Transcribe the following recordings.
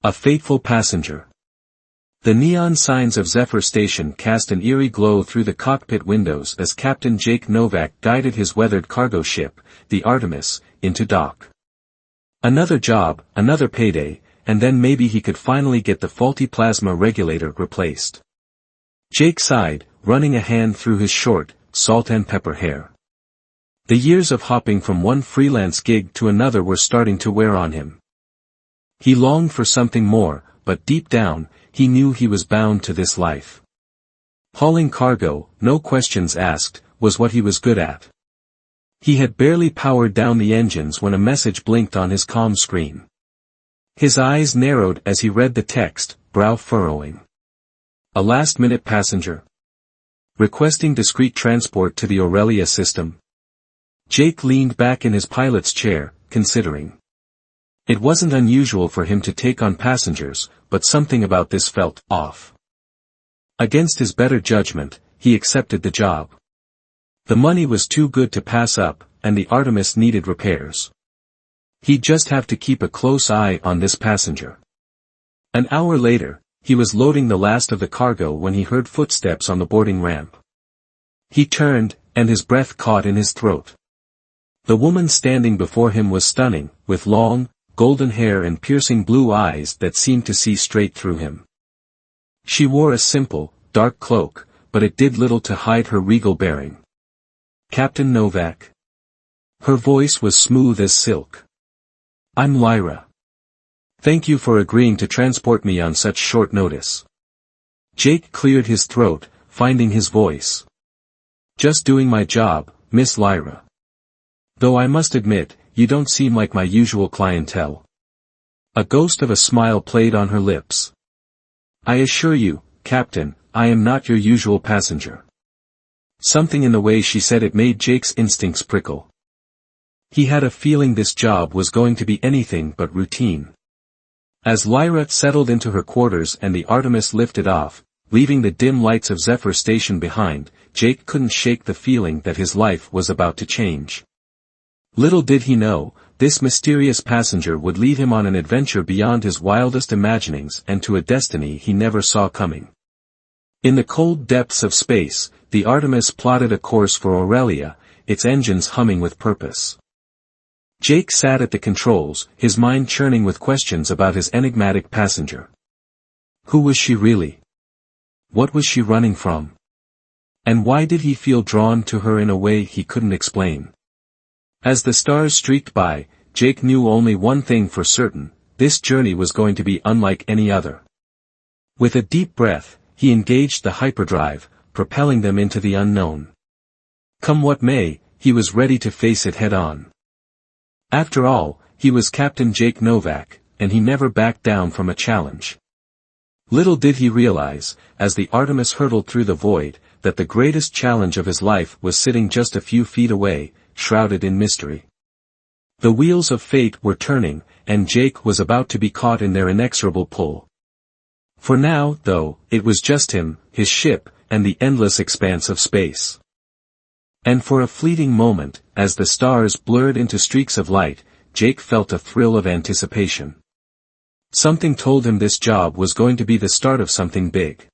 A fateful passenger. The neon signs of Zephyr Station cast an eerie glow through the cockpit windows as Captain Jake Novak guided his weathered cargo ship, the Artemis, into dock. Another job, another payday, and then maybe he could finally get the faulty plasma regulator replaced. Jake sighed, running a hand through his short, salt and pepper hair. The years of hopping from one freelance gig to another were starting to wear on him. He longed for something more, but deep down, he knew he was bound to this life. Hauling cargo, no questions asked, was what he was good at. He had barely powered down the engines when a message blinked on his comm screen. His eyes narrowed as he read the text, brow furrowing. A last-minute passenger. Requesting discreet transport to the Aurelia system. Jake leaned back in his pilot's chair, considering. It wasn't unusual for him to take on passengers, but something about this felt off. Against his better judgment, he accepted the job. The money was too good to pass up, and the Artemis needed repairs. He'd just have to keep a close eye on this passenger. An hour later, he was loading the last of the cargo when he heard footsteps on the boarding ramp. He turned, and his breath caught in his throat. The woman standing before him was stunning, with long, golden hair and piercing blue eyes that seemed to see straight through him. She wore a simple, dark cloak, but it did little to hide her regal bearing. Captain Novak. Her voice was smooth as silk. I'm Lyra. Thank you for agreeing to transport me on such short notice. Jake cleared his throat, finding his voice. Just doing my job, Miss Lyra. Though I must admit, you don't seem like my usual clientele. A ghost of a smile played on her lips. I assure you, Captain, I am not your usual passenger. Something in the way she said it made Jake's instincts prickle. He had a feeling this job was going to be anything but routine. As Lyra settled into her quarters and the Artemis lifted off, leaving the dim lights of Zephyr Station behind, Jake couldn't shake the feeling that his life was about to change. Little did he know, this mysterious passenger would lead him on an adventure beyond his wildest imaginings and to a destiny he never saw coming. In the cold depths of space, the Artemis plotted a course for Aurelia, its engines humming with purpose. Jake sat at the controls, his mind churning with questions about his enigmatic passenger. Who was she really? What was she running from? And why did he feel drawn to her in a way he couldn't explain? As the stars streaked by, Jake knew only one thing for certain, this journey was going to be unlike any other. With a deep breath, he engaged the hyperdrive, propelling them into the unknown. Come what may, he was ready to face it head-on. After all, he was Captain Jake Novak, and he never backed down from a challenge. Little did he realize, as the Artemis hurtled through the void, that the greatest challenge of his life was sitting just a few feet away, shrouded in mystery. The wheels of fate were turning, and Jake was about to be caught in their inexorable pull. For now, though, it was just him, his ship, and the endless expanse of space. And for a fleeting moment, as the stars blurred into streaks of light, Jake felt a thrill of anticipation. Something told him this job was going to be the start of something big.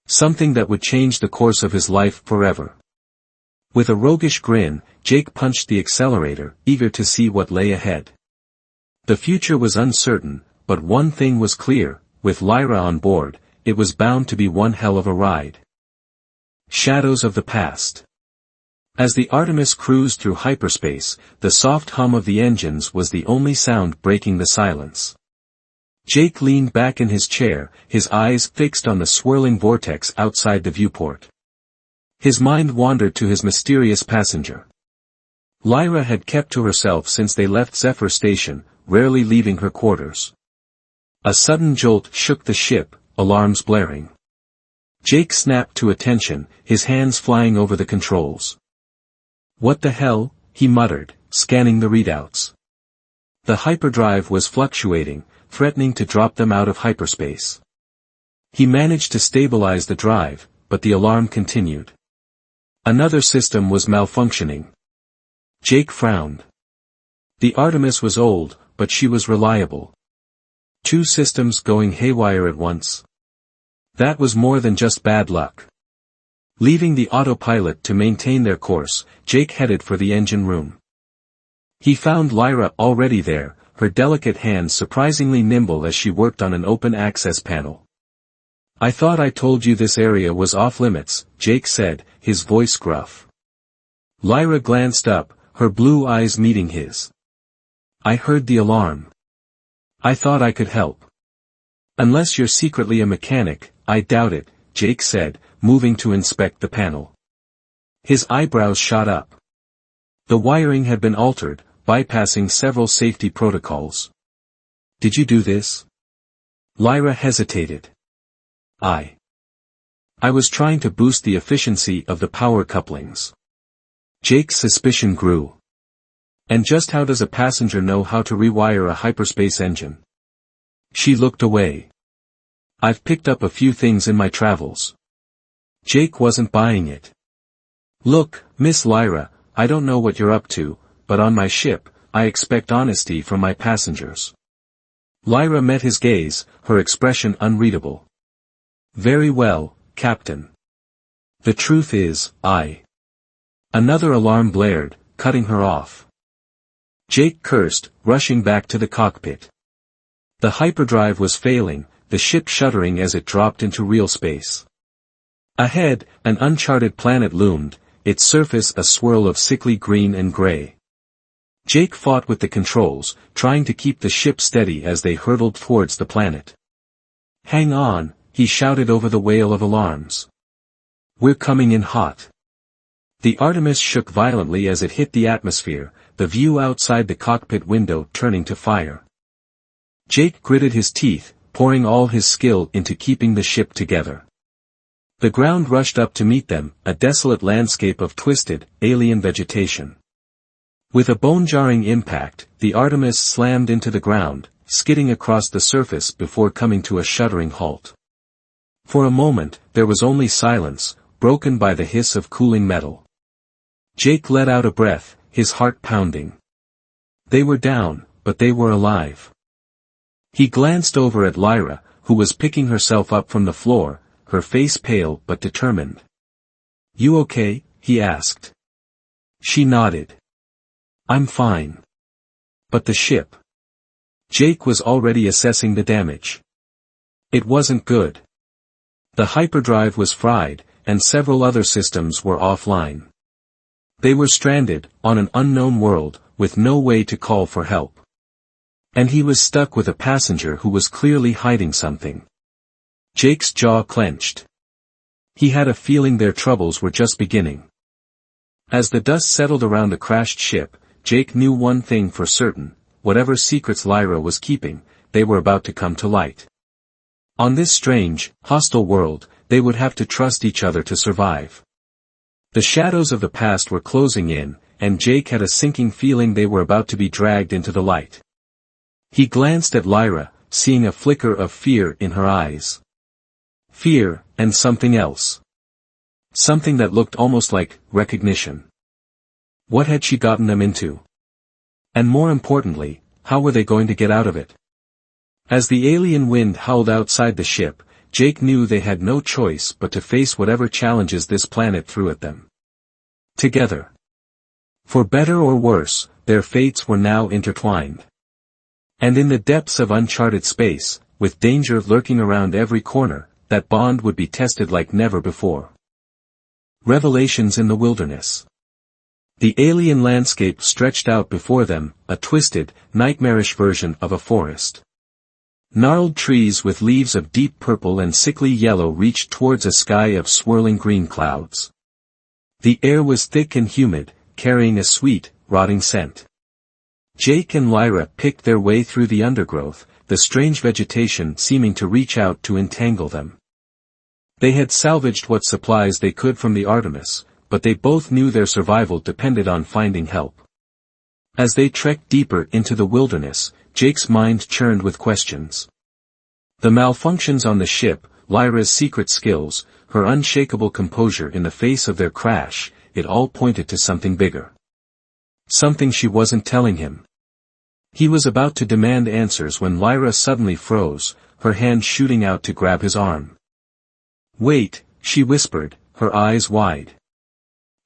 Something that would change the course of his life forever. With a roguish grin, Jake punched the accelerator, eager to see what lay ahead. The future was uncertain, but one thing was clear, with Lyra on board, it was bound to be one hell of a ride. Shadows of the past. As the Artemis cruised through hyperspace, the soft hum of the engines was the only sound breaking the silence. Jake leaned back in his chair, his eyes fixed on the swirling vortex outside the viewport. His mind wandered to his mysterious passenger. Lyra had kept to herself since they left Zephyr Station, rarely leaving her quarters. A sudden jolt shook the ship, alarms blaring. Jake snapped to attention, his hands flying over the controls. What the hell, he muttered, scanning the readouts. The hyperdrive was fluctuating, threatening to drop them out of hyperspace. He managed to stabilize the drive, but the alarm continued. Another system was malfunctioning. Jake frowned. The Artemis was old, but she was reliable. 2 systems going haywire at once. That was more than just bad luck. Leaving the autopilot to maintain their course, Jake headed for the engine room. He found Lyra already there, her delicate hands surprisingly nimble as she worked on an open access panel. "I thought I told you this area was off limits," Jake said, his voice gruff. Lyra glanced up, her blue eyes meeting his. "I heard the alarm. I thought I could help." "Unless you're secretly a mechanic, I doubt it," Jake said, moving to inspect the panel. His eyebrows shot up. The wiring had been altered, bypassing several safety protocols. "Did you do this?" Lyra hesitated. I was trying to boost the efficiency of the power couplings." Jake's suspicion grew. "And just how does a passenger know how to rewire a hyperspace engine?" She looked away. "I've picked up a few things in my travels." Jake wasn't buying it. "Look, Miss Lyra, I don't know what you're up to, but on my ship, I expect honesty from my passengers." Lyra met his gaze, her expression unreadable. "Very well, Captain. The truth is, Another alarm blared, cutting her off. Jake cursed, rushing back to the cockpit. The hyperdrive was failing, the ship shuddering as it dropped into real space. Ahead, an uncharted planet loomed, its surface a swirl of sickly green and gray. Jake fought with the controls, trying to keep the ship steady as they hurtled towards the planet. "Hang on," he shouted over the wail of alarms. "We're coming in hot." The Artemis shook violently as it hit the atmosphere, the view outside the cockpit window turning to fire. Jake gritted his teeth, pouring all his skill into keeping the ship together. The ground rushed up to meet them, a desolate landscape of twisted, alien vegetation. With a bone-jarring impact, the Artemis slammed into the ground, skidding across the surface before coming to a shuddering halt. For a moment, there was only silence, broken by the hiss of cooling metal. Jake let out a breath, his heart pounding. They were down, but they were alive. He glanced over at Lyra, who was picking herself up from the floor, her face pale but determined. "You okay?" he asked. She nodded. "I'm fine." "But the ship?" Jake was already assessing the damage. It wasn't good. The hyperdrive was fried, and several other systems were offline. They were stranded, on an unknown world, with no way to call for help. And he was stuck with a passenger who was clearly hiding something. Jake's jaw clenched. He had a feeling their troubles were just beginning. As the dust settled around the crashed ship, Jake knew one thing for certain: whatever secrets Lyra was keeping, they were about to come to light. On this strange, hostile world, they would have to trust each other to survive. The shadows of the past were closing in, and Jake had a sinking feeling they were about to be dragged into the light. He glanced at Lyra, seeing a flicker of fear in her eyes. Fear, and something else. Something that looked almost like recognition. What had she gotten them into? And more importantly, how were they going to get out of it? As the alien wind howled outside the ship, Jake knew they had no choice but to face whatever challenges this planet threw at them. Together. For better or worse, their fates were now intertwined. And in the depths of uncharted space, with danger lurking around every corner, that bond would be tested like never before. Revelations in the wilderness. The alien landscape stretched out before them, a twisted, nightmarish version of a forest. Gnarled trees with leaves of deep purple and sickly yellow reached towards a sky of swirling green clouds. The air was thick and humid, carrying a sweet, rotting scent. Jake and Lyra picked their way through the undergrowth, the strange vegetation seeming to reach out to entangle them. They had salvaged what supplies they could from the Artemis, but they both knew their survival depended on finding help. As they trekked deeper into the wilderness, Jake's mind churned with questions. The malfunctions on the ship, Lyra's secret skills, her unshakable composure in the face of their crash, it all pointed to something bigger. Something she wasn't telling him. He was about to demand answers when Lyra suddenly froze, her hand shooting out to grab his arm. "Wait," she whispered, her eyes wide.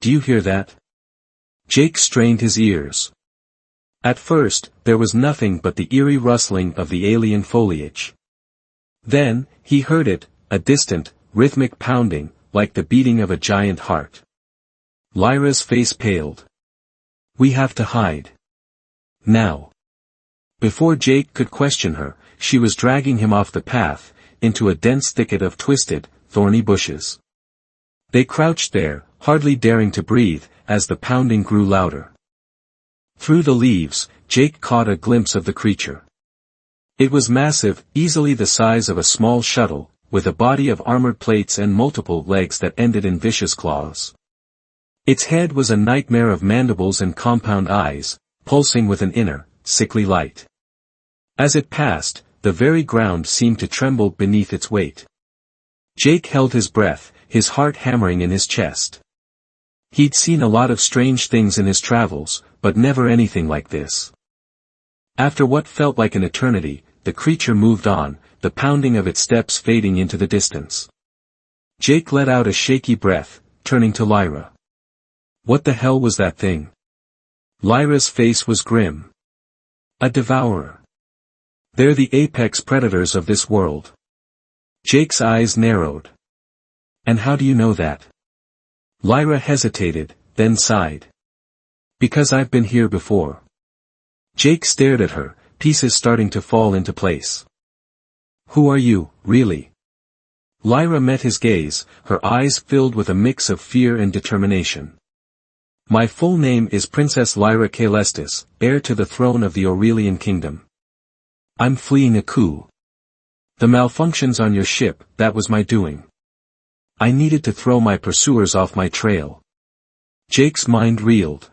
"Do you hear that?" Jake strained his ears. At first, there was nothing but the eerie rustling of the alien foliage. Then, he heard it, a distant, rhythmic pounding, like the beating of a giant heart. Lyra's face paled. "We have to hide. Now." Before Jake could question her, she was dragging him off the path, into a dense thicket of twisted, thorny bushes. They crouched there, hardly daring to breathe, as the pounding grew louder. Through the leaves, Jake caught a glimpse of the creature. It was massive, easily the size of a small shuttle, with a body of armored plates and multiple legs that ended in vicious claws. Its head was a nightmare of mandibles and compound eyes, pulsing with an inner, sickly light. As it passed, the very ground seemed to tremble beneath its weight. Jake held his breath, his heart hammering in his chest. He'd seen a lot of strange things in his travels, but never anything like this. After what felt like an eternity, the creature moved on, the pounding of its steps fading into the distance. Jake let out a shaky breath, turning to Lyra. What the hell was that thing? Lyra's face was grim. A devourer. They're the apex predators of this world. Jake's eyes narrowed. And how do you know that? Lyra hesitated, then sighed. Because I've been here before. Jake stared at her, pieces starting to fall into place. Who are you, really? Lyra met his gaze, her eyes filled with a mix of fear and determination. My full name is Princess Lyra Caelestis, heir to the throne of the Aurelian Kingdom. I'm fleeing a coup. The malfunctions on your ship, that was my doing. I needed to throw my pursuers off my trail. Jake's mind reeled.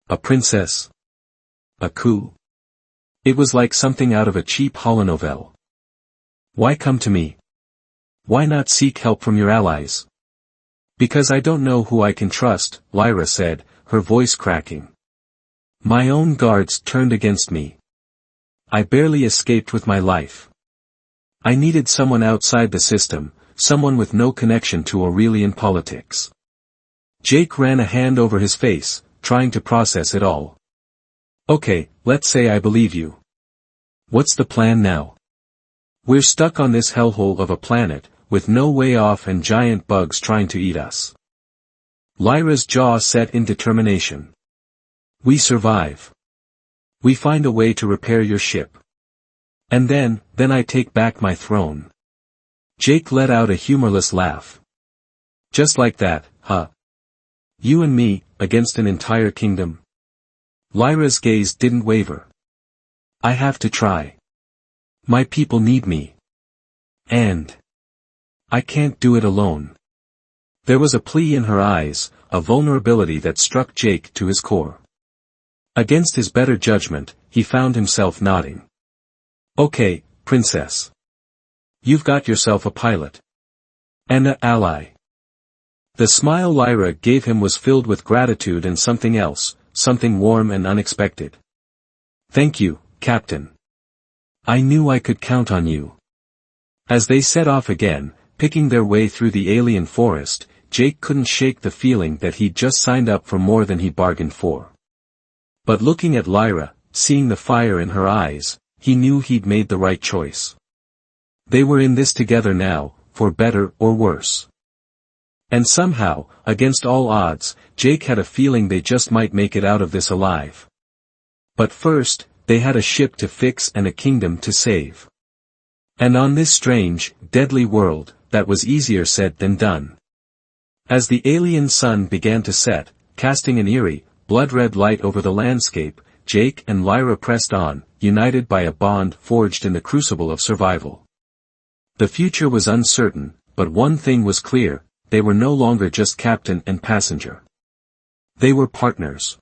A princess? A coup? It was like something out of a cheap holonovel. Why come to me? Why not seek help from your allies? Because I don't know who I can trust, Lyra said, her voice cracking. My own guards turned against me. I barely escaped with my life. I needed someone outside the system, someone with no connection to Aurelian politics. Jake ran a hand over his face, trying to process it all. Okay, let's say I believe you. What's the plan now? We're stuck on this hellhole of a planet, with no way off and giant bugs trying to eat us. Lyra's jaw set in determination. We survive. We find a way to repair your ship. And then I take back my throne. Jake let out a humorless laugh. Just like that, huh? You and me, against an entire kingdom? Lyra's gaze didn't waver. I have to try. My people need me. And I can't do it alone. There was a plea in her eyes, a vulnerability that struck Jake to his core. Against his better judgment, he found himself nodding. Okay, princess. You've got yourself a pilot. And an ally. The smile Lyra gave him was filled with gratitude and something else, something warm and unexpected. Thank you, Captain. I knew I could count on you. As they set off again, picking their way through the alien forest, Jake couldn't shake the feeling that he'd just signed up for more than he bargained for. But looking at Lyra, seeing the fire in her eyes, he knew he'd made the right choice. They were in this together now, for better or worse. And somehow, against all odds, Jake had a feeling they just might make it out of this alive. But first, they had a ship to fix and a kingdom to save. And on this strange, deadly world, that was easier said than done. As the alien sun began to set, casting an eerie, blood-red light over the landscape, Jake and Lyra pressed on, united by a bond forged in the crucible of survival. The future was uncertain, but one thing was clear, they were no longer just captain and passenger. They were partners.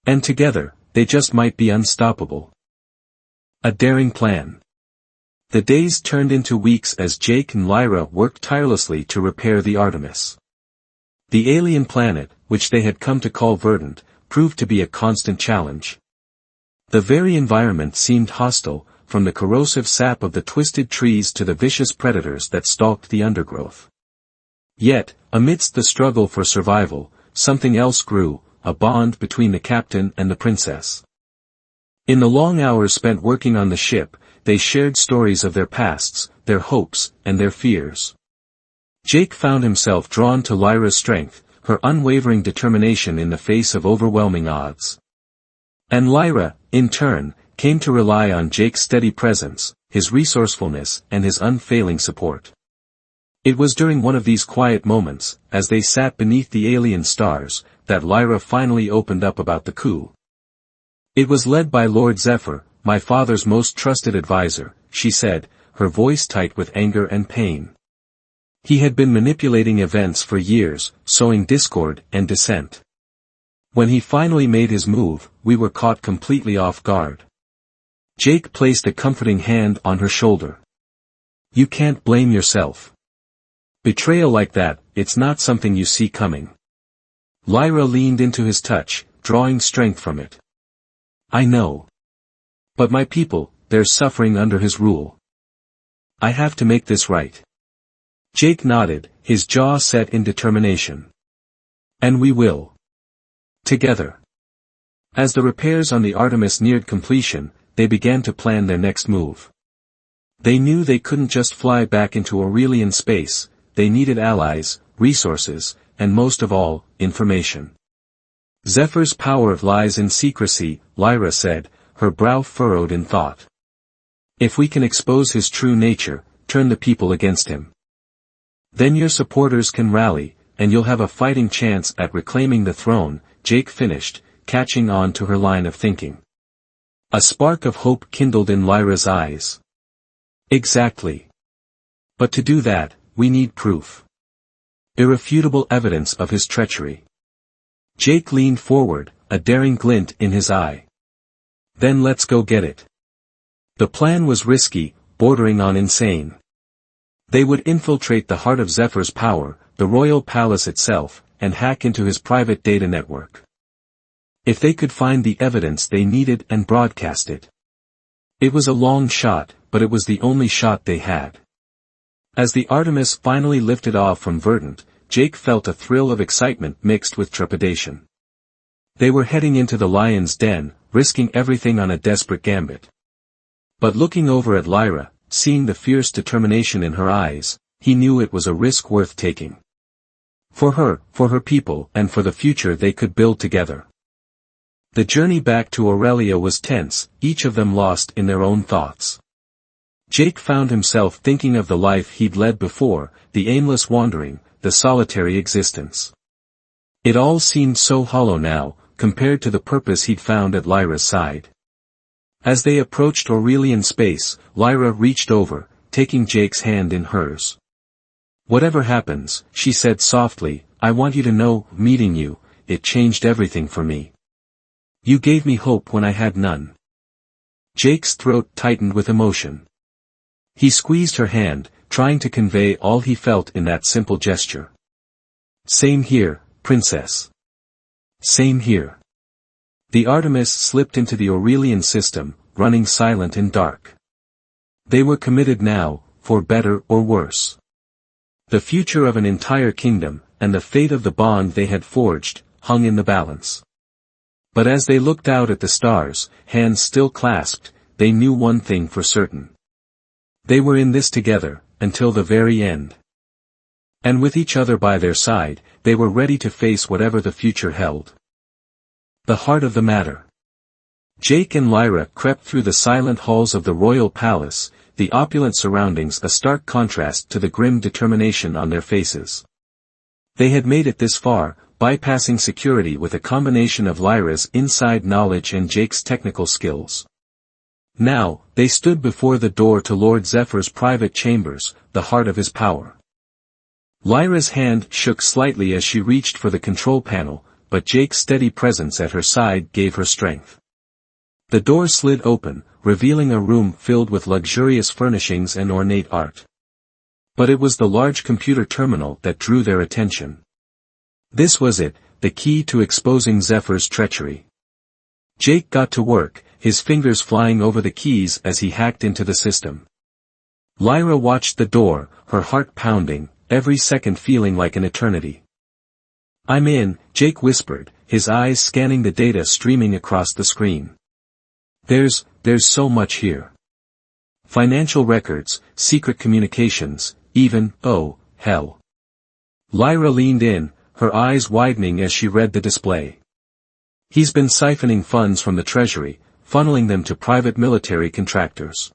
And together, they just might be unstoppable. A daring plan. The days turned into weeks as Jake and Lyra worked tirelessly to repair the Artemis. The alien planet, which they had come to call verdant, proved to be a constant challenge. The very environment seemed hostile, from the corrosive sap of the twisted trees to the vicious predators that stalked the undergrowth. Yet, amidst the struggle for survival, something else grew, a bond between the captain and the princess. In the long hours spent working on the ship, they shared stories of their pasts, their hopes, and their fears. Jake found himself drawn to Lyra's strength, her unwavering determination in the face of overwhelming odds. And Lyra, in turn, came to rely on Jake's steady presence, his resourcefulness, and his unfailing support. It was during one of these quiet moments, as they sat beneath the alien stars, that Lyra finally opened up about the coup. It was led by Lord Zephyr, my father's most trusted advisor, she said, her voice tight with anger and pain. He had been manipulating events for years, sowing discord and dissent. When he finally made his move, we were caught completely off guard. Jake placed a comforting hand on her shoulder. You can't blame yourself. Betrayal like that, it's not something you see coming. Lyra leaned into his touch, drawing strength from it. I know. But my people, they're suffering under his rule. I have to make this right. Jake nodded, his jaw set in determination. And we will. Together. As the repairs on the Artemis neared completion, they began to plan their next move. They knew they couldn't just fly back into Aurelian space, they needed allies, resources, and most of all, information. Zephyr's power lies in secrecy, Lyra said, her brow furrowed in thought. If we can expose his true nature, turn the people against him. Then your supporters can rally, and you'll have a fighting chance at reclaiming the throne, Jake finished, catching on to her line of thinking. A spark of hope kindled in Lyra's eyes. Exactly. But to do that, we need proof. Irrefutable evidence of his treachery. Jake leaned forward, a daring glint in his eye. Then let's go get it. The plan was risky, bordering on insane. They would infiltrate the heart of Zephyr's power, the royal palace itself, and hack into his private data network. If they could find the evidence they needed and broadcast it. It was a long shot, but it was the only shot they had. As the Artemis finally lifted off from Verdant, Jake felt a thrill of excitement mixed with trepidation. They were heading into the lion's den, risking everything on a desperate gambit. But looking over at Lyra, seeing the fierce determination in her eyes, he knew it was a risk worth taking. For her people, and for the future they could build together. The journey back to Aurelia was tense, each of them lost in their own thoughts. Jake found himself thinking of the life he'd led before, the aimless wandering, the solitary existence. It all seemed so hollow now, compared to the purpose he'd found at Lyra's side. As they approached Aurelian space, Lyra reached over, taking Jake's hand in hers. Whatever happens, she said softly, I want you to know, meeting you, it changed everything for me. You gave me hope when I had none. Jake's throat tightened with emotion. He squeezed her hand, trying to convey all he felt in that simple gesture. Same here, princess. Same here. The Artemis slipped into the Aurelian system, running silent and dark. They were committed now, for better or worse. The future of an entire kingdom, and the fate of the bond they had forged, hung in the balance. But as they looked out at the stars, hands still clasped, they knew one thing for certain. They were in this together, until the very end. And with each other by their side, they were ready to face whatever the future held. The heart of the matter. Jake and Lyra crept through the silent halls of the royal palace, the opulent surroundings a stark contrast to the grim determination on their faces. They had made it this far, bypassing security with a combination of Lyra's inside knowledge and Jake's technical skills. Now, they stood before the door to Lord Zephyr's private chambers, the heart of his power. Lyra's hand shook slightly as she reached for the control panel, but Jake's steady presence at her side gave her strength. The door slid open, revealing a room filled with luxurious furnishings and ornate art. But it was the large computer terminal that drew their attention. This was it, the key to exposing Zephyr's treachery. Jake got to work, his fingers flying over the keys as he hacked into the system. Lyra watched the door, her heart pounding, every second feeling like an eternity. "I'm in," Jake whispered, his eyes scanning the data streaming across the screen. There's so much here. Financial records, secret communications, even, oh, hell." Lyra leaned in, her eyes widening as she read the display. "He's been siphoning funds from the treasury, funneling them to private military contractors.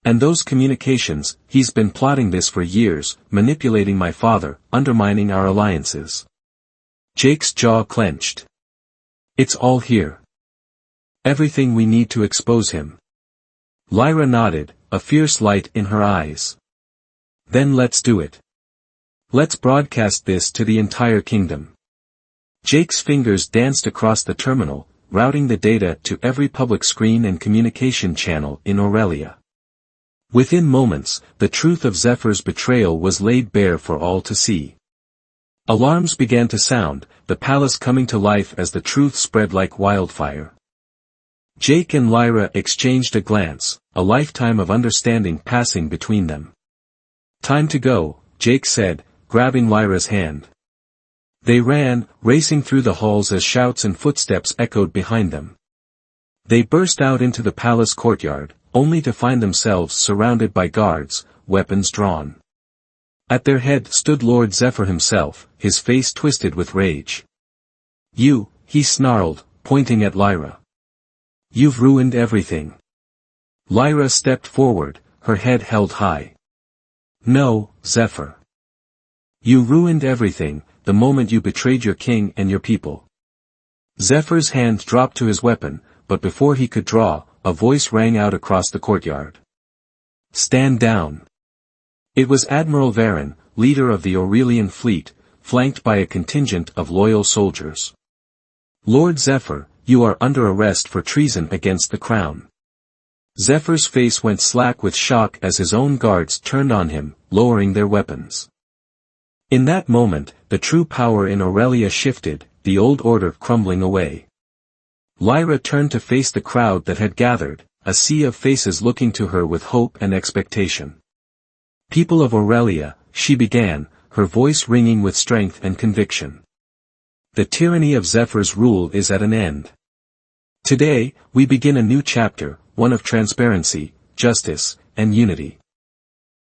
And those communications, he's been plotting this for years, manipulating my father, undermining our alliances." Jake's jaw clenched. "It's all here. Everything we need to expose him." Lyra nodded, a fierce light in her eyes. "Then let's do it. Let's broadcast this to the entire kingdom." Jake's fingers danced across the terminal, routing the data to every public screen and communication channel in Aurelia. Within moments, the truth of Zephyr's betrayal was laid bare for all to see. Alarms began to sound, the palace coming to life as the truth spread like wildfire. Jake and Lyra exchanged a glance, a lifetime of understanding passing between them. "Time to go," Jake said, grabbing Lyra's hand. They ran, racing through the halls as shouts and footsteps echoed behind them. They burst out into the palace courtyard, only to find themselves surrounded by guards, weapons drawn. At their head stood Lord Zephyr himself, his face twisted with rage. "You," he snarled, pointing at Lyra. "You've ruined everything." Lyra stepped forward, her head held high. "No, Zephyr. You ruined everything, the moment you betrayed your king and your people." Zephyr's hand dropped to his weapon, but before he could draw, a voice rang out across the courtyard. "Stand down." It was Admiral Varen, leader of the Aurelian fleet, flanked by a contingent of loyal soldiers. "Lord Zephyr, you are under arrest for treason against the crown." Zephyr's face went slack with shock as his own guards turned on him, lowering their weapons. In that moment, the true power in Aurelia shifted, the old order crumbling away. Lyra turned to face the crowd that had gathered, a sea of faces looking to her with hope and expectation. "People of Aurelia," she began, her voice ringing with strength and conviction. "The tyranny of Zephyr's rule is at an end. Today, we begin a new chapter, one of transparency, justice, and unity."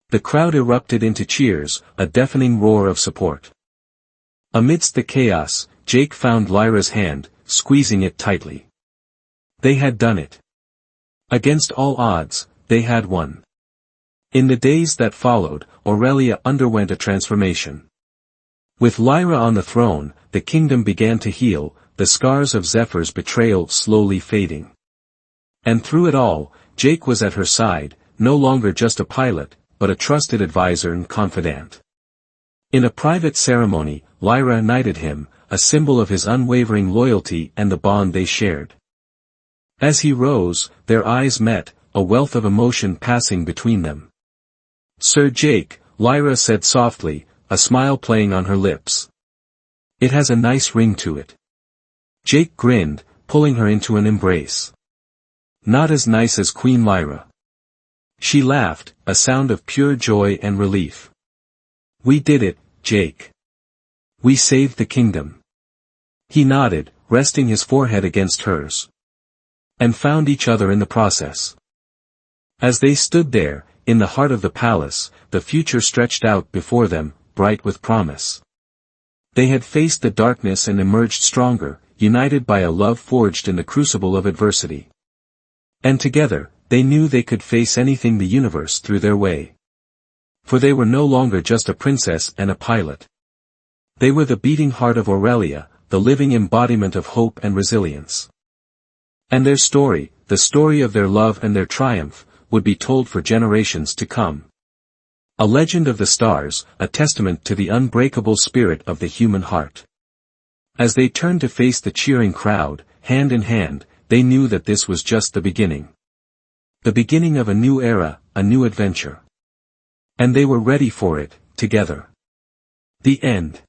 The crowd erupted into cheers, a deafening roar of support. Amidst the chaos, Jake found Lyra's hand, squeezing it tightly. They had done it. Against all odds, they had won. In the days that followed, Aurelia underwent a transformation. With Lyra on the throne, the kingdom began to heal, the scars of Zephyr's betrayal slowly fading. And through it all, Jake was at her side, no longer just a pilot, but a trusted advisor and confidant. In a private ceremony, Lyra knighted him, a symbol of his unwavering loyalty and the bond they shared. As he rose, their eyes met, a wealth of emotion passing between them. "Sir Jake," Lyra said softly, a smile playing on her lips. "It has a nice ring to it." Jake grinned, pulling her into an embrace. "Not as nice as Queen Lyra." She laughed, a sound of pure joy and relief. "We did it, Jake. We saved the kingdom." He nodded, resting his forehead against hers. "And found each other in the process." As they stood there, in the heart of the palace, the future stretched out before them, bright with promise. They had faced the darkness and emerged stronger, united by a love forged in the crucible of adversity. And together, they knew they could face anything the universe threw their way. For they were no longer just a princess and a pilot. They were the beating heart of Aurelia, the living embodiment of hope and resilience. And their story, the story of their love and their triumph, would be told for generations to come. A legend of the stars, a testament to the unbreakable spirit of the human heart. As they turned to face the cheering crowd, hand in hand, they knew that this was just the beginning. The beginning of a new era, a new adventure. And they were ready for it, together. The end.